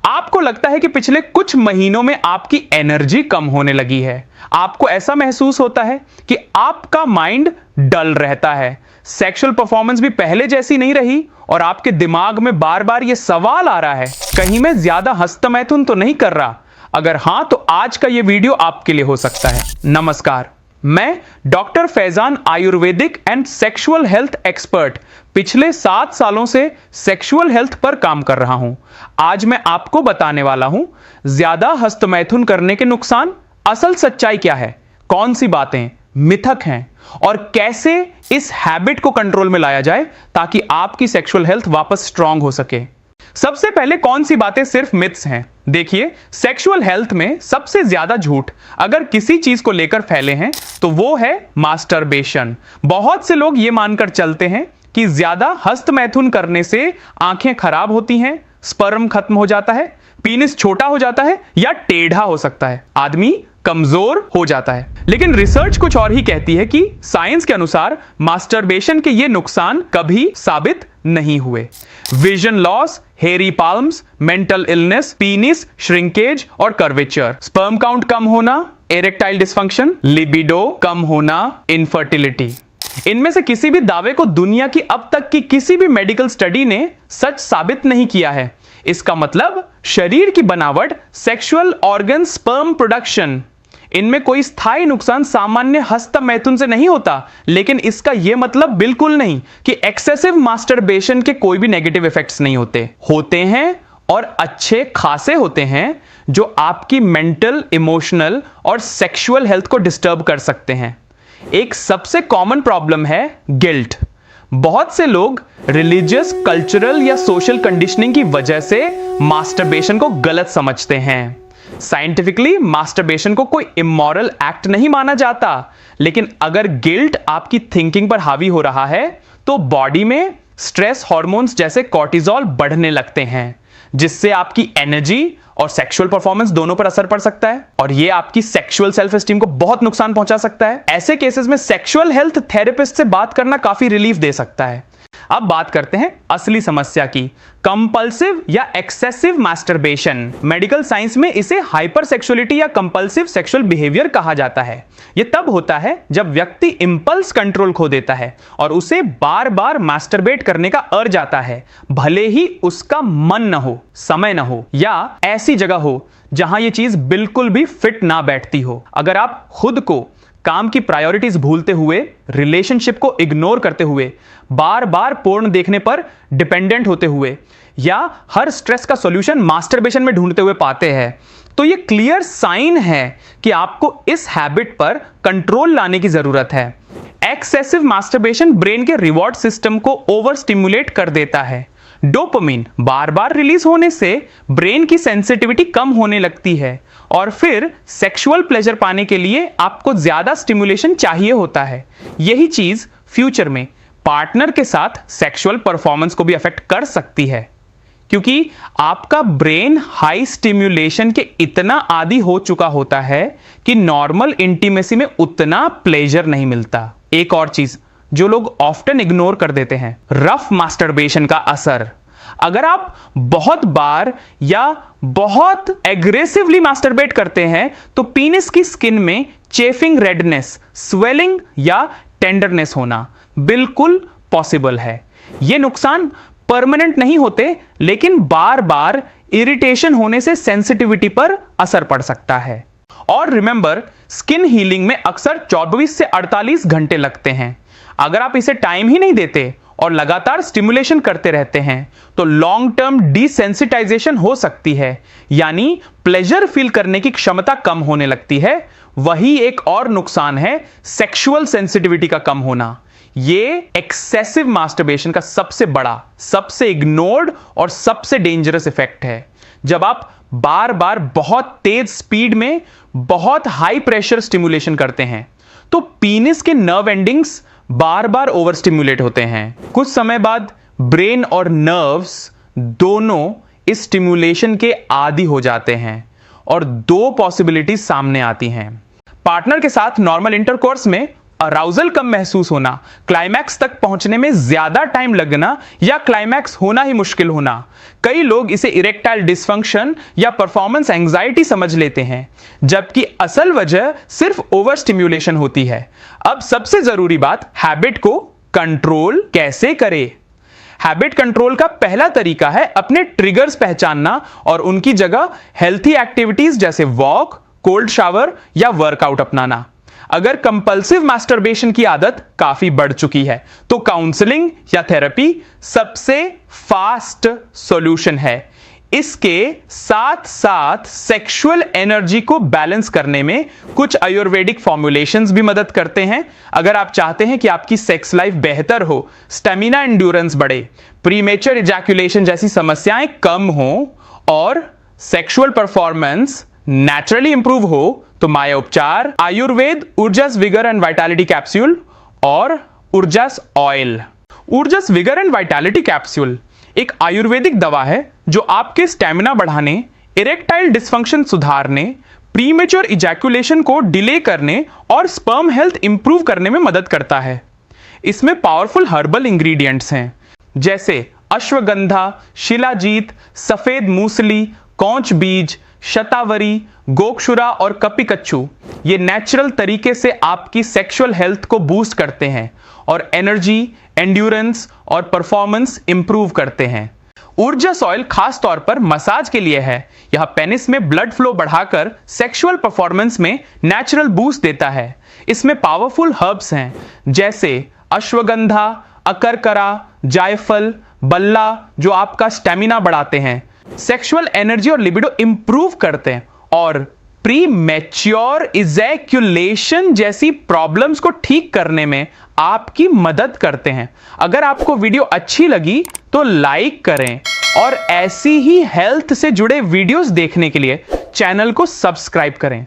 आपको लगता है कि पिछले कुछ महीनों में आपकी एनर्जी कम होने लगी है। आपको ऐसा महसूस होता है कि आपका माइंड डल रहता है, सेक्सुअल परफॉर्मेंस भी पहले जैसी नहीं रही और आपके दिमाग में बार बार यह सवाल आ रहा है, कहीं मैं ज्यादा हस्तमैथुन तो नहीं कर रहा? अगर हां, तो आज का यह वीडियो आपके लिए हो सकता है। नमस्कार, मैं doctor Faizan, Ayurvedic and sexual health expert, पिछले 7 सालों से सेक्सुअल हेल्थ पर काम कर रहा हूं। आज मैं आपको बताने वाला हूं ज्यादा हस्तमैथुन करने के नुकसान, असल सच्चाई क्या है, कौन सी बातें मिथक हैं और कैसे इस हैबिट को कंट्रोल में लाया जाए ताकि आपकी सेक्सुअल हेल्थ वापस स्ट्रांग हो सके। सबसे पहले कौन सी बातें सिर्फ मिथ्स हैं? देखिए, सेक्सुअल हेल्थ में सबसे ज्यादा झूठ अगर किसी चीज को लेकर फैले हैं तो वो है मास्टरबेशन। बहुत से लोग ये मानकर चलते हैं कि ज्यादा हस्तमैथुन करने से आंखें खराब होती हैं, स्पर्म खत्म हो जाता है, पीनिस छोटा हो जाता है या टेढ़ा हो सकता है, आदमी कमजोर हो जाता है। लेकिन रिसर्च कुछ और ही कहती है कि साइंस के अनुसार मास्टरबेशन के ये नुकसान कभी साबित नहीं हुए। Vision loss, hairy palms, mental illness, penis shrinkage और कर्वेचर, स्पर्म काउंट कम होना, इरेक्टाइल डिसफंक्शन, लिबिडो कम होना, इनफर्टिलिटी, इनमें से किसी भी दावे को दुनिया की अब तक की किसी भी मेडिकल स्टडी ने सच साबित नहीं किया है। इसका मतलब शरीर की बनावट, सेक्सुअल ऑर्गन, स्पर्म प्रोडक्शन, इनमें कोई स्थायी नुकसान सामान्य हस्तमैथुन से नहीं होता। लेकिन इसका यह मतलब बिल्कुल नहीं कि एक्सेसिव मास्टरबेशन के कोई भी नेगेटिव इफेक्ट्स नहीं होते हैं और अच्छे खासे होते हैं, जो आपकी मेंटल, इमोशनल और सेक्सुअल हेल्थ को डिस्टर्ब कर सकते हैं। एक सबसे कॉमन प्रॉब्लम है गिल्ट। बहुत से लोग रिलीजियस, कल्चरल या सोशल कंडीशनिंग की वजह से मास्टरबेशन को गलत समझते हैं। साइंटिफिकली मास्टरबेशन को कोई इमोरल एक्ट नहीं माना जाता, लेकिन अगर गिल्ट आपकी थिंकिंग पर हावी हो रहा है तो बॉडी में स्ट्रेस हार्मोन्स जैसे कॉर्टिजोल बढ़ने लगते हैं, जिससे आपकी एनर्जी और सेक्सुअल परफॉर्मेंस दोनों पर असर पड़ सकता है और यह आपकी सेक्सुअल सेल्फ एस्टीम को बहुत नुकसान पहुंचा सकता है। ऐसे केसेस में सेक्सुअल हेल्थ थेरेपिस्ट से बात करना काफी रिलीफ दे सकता है। अब बात करते हैं असली समस्या की, कंपल्सिव या एक्सेसिव मास्टरबेशन। मेडिकल साइंस में इसे हाइपरसेक्सुअलिटी या कंपल्सिव सेक्सुअल बिहेवियर कहा जाता है। यह तब होता है जब व्यक्ति इंपल्स कंट्रोल खो देता है और उसे बार बार मास्टरबेट करने का अर्ज आता है, भले ही उसका मन न हो, समय न हो या ऐसी जगह हो जहां यह चीज बिल्कुल भी फिट ना बैठती हो। अगर आप खुद को काम की प्रायोरिटीज भूलते हुए, रिलेशनशिप को इग्नोर करते हुए, बार बार पोर्न देखने पर डिपेंडेंट होते हुए या हर स्ट्रेस का सॉल्यूशन मास्टरबेशन में ढूंढते हुए पाते हैं, तो यह क्लियर साइन है कि आपको इस हैबिट पर कंट्रोल लाने की जरूरत है। एक्सेसिव मास्टरबेशन ब्रेन के रिवॉर्ड सिस्टम को ओवर स्टिमुलेट कर देता है। डोपामिन बार बार रिलीज होने से ब्रेन की सेंसिटिविटी कम होने लगती है और फिर सेक्सुअल प्लेजर पाने के लिए आपको ज्यादा स्टिमुलेशन चाहिए होता है। यही चीज फ्यूचर में पार्टनर के साथ सेक्सुअल परफॉर्मेंस को भी अफेक्ट कर सकती है, क्योंकि आपका ब्रेन हाई स्टिमुलेशन के इतना आदी हो चुका होता है कि नॉर्मल इंटीमेसी में उतना प्लेजर नहीं मिलता। एक और चीज जो लोग ऑफ्टन इग्नोर कर देते हैं, रफ मास्टरबेशन का असर। अगर आप बहुत बार या बहुत एग्रेसिवली मास्टरबेट करते हैं तो पीनिस की स्किन में चेफिंग, रेडनेस, स्वेलिंग या टेंडरनेस होना बिल्कुल पॉसिबल है। यह नुकसान परमानेंट नहीं होते, लेकिन बार बार इरिटेशन होने से सेंसिटिविटी पर असर पड़ सकता है। और रिमेंबर, स्किन हीलिंग में अक्सर 24 से 48 घंटे लगते हैं। अगर आप इसे टाइम ही नहीं देते और लगातार स्टिमुलेशन करते रहते हैं तो लॉन्ग टर्म डिसेंसिटाइजेशन हो सकती है, यानी प्लेजर फील करने की क्षमता कम होने लगती है। वही एक और नुकसान है सेक्सुअल सेंसिटिविटी का कम होना। यह एक्सेसिव मास्टरबेशन का सबसे बड़ा, सबसे इग्नोर्ड और सबसे डेंजरस इफेक्ट है। जब आप बार बार बहुत तेज स्पीड में बहुत हाई प्रेशर स्टिमुलेशन करते हैं तो पीनिस के नर्व एंडिंग्स बार बार ओवर स्टिमुलेट होते हैं। कुछ समय बाद ब्रेन और नर्व्स दोनों इस स्टिमुलेशन के आदी हो जाते हैं और 2 पॉसिबिलिटीज सामने आती हैं। पार्टनर के साथ नॉर्मल इंटरकोर्स में अराउजल कम महसूस होना, क्लाइमैक्स तक पहुंचने में ज्यादा टाइम लगना या क्लाइमैक्स होना ही मुश्किल होना। कई लोग इसे इरेक्टाइल डिसफंक्शन या परफॉर्मेंस एंजाइटी समझ लेते हैं, जबकि असल वजह सिर्फ ओवर स्टिम्युलेशन होती है। अब सबसे जरूरी बात, हैबिट को कंट्रोल कैसे करें। हैबिट कंट्रोल का पहला तरीका है अपने ट्रिगर्स पहचानना और उनकी जगह हेल्थी एक्टिविटीज जैसे वॉक, कोल्ड शावर या वर्कआउट अपनाना। अगर कंपल्सिव मास्टरबेशन की आदत काफी बढ़ चुकी है तो काउंसलिंग या थेरेपी सबसे फास्ट सॉल्यूशन है। इसके साथ साथ सेक्सुअल एनर्जी को बैलेंस करने में कुछ आयुर्वेदिक फॉर्मुलेशंस भी मदद करते हैं। अगर आप चाहते हैं कि आपकी सेक्स लाइफ बेहतर हो, स्टेमिना एंड्योरेंस बढ़े, प्रीमेचर इजैक्यूलेशन जैसी समस्याएं कम हो और सेक्सुअल परफॉर्मेंस नेचुरली इंप्रूव हो, तो माया उपचार, आयुर्वेद Urjas vigour and vitality capsule और Urjas oil. Urjas vigour and vitality capsule एक आयुर्वेदिक दवा है जो आपके स्टेमिना बढ़ाने, इरेक्टाइल डिसफंक्शन सुधारने, प्रीमेच्योर इजैक्यूलेशन को डिले करने और स्पर्म हेल्थ इंप्रूव करने में मदद करता है। इसमें पावरफुल हर्बल इंग्रेडिएंट्स हैं जैसे अश्वगंधा, शिलाजीत, सफेद मूसली, कौंच बीज, शतावरी, गोक्षुरा और कपिकच्चू। ये नेचुरल तरीके से आपकी सेक्सुअल हेल्थ को बूस्ट करते हैं और एनर्जी, एंड्योरेंस और परफॉर्मेंस इंप्रूव करते हैं। ऊर्जस ऑयल खास तौर पर मसाज के लिए है। यह पेनिस में ब्लड फ्लो बढ़ाकर सेक्सुअल परफॉर्मेंस में नेचुरल बूस्ट देता है। इसमें पावरफुल हर्ब्स हैं जैसे अश्वगंधा, अकरकरा, जायफल, बल्ला जो आपका स्टेमिना बढ़ाते हैं, सेक्सुअल एनर्जी और लिबिडो इंप्रूव करते हैं और प्री मैच्योर इजैक्यूलेशन जैसी प्रॉब्लम्स को ठीक करने में आपकी मदद करते हैं। अगर आपको वीडियो अच्छी लगी तो लाइक करें और ऐसी ही हेल्थ से जुड़े वीडियोस देखने के लिए चैनल को सब्सक्राइब करें।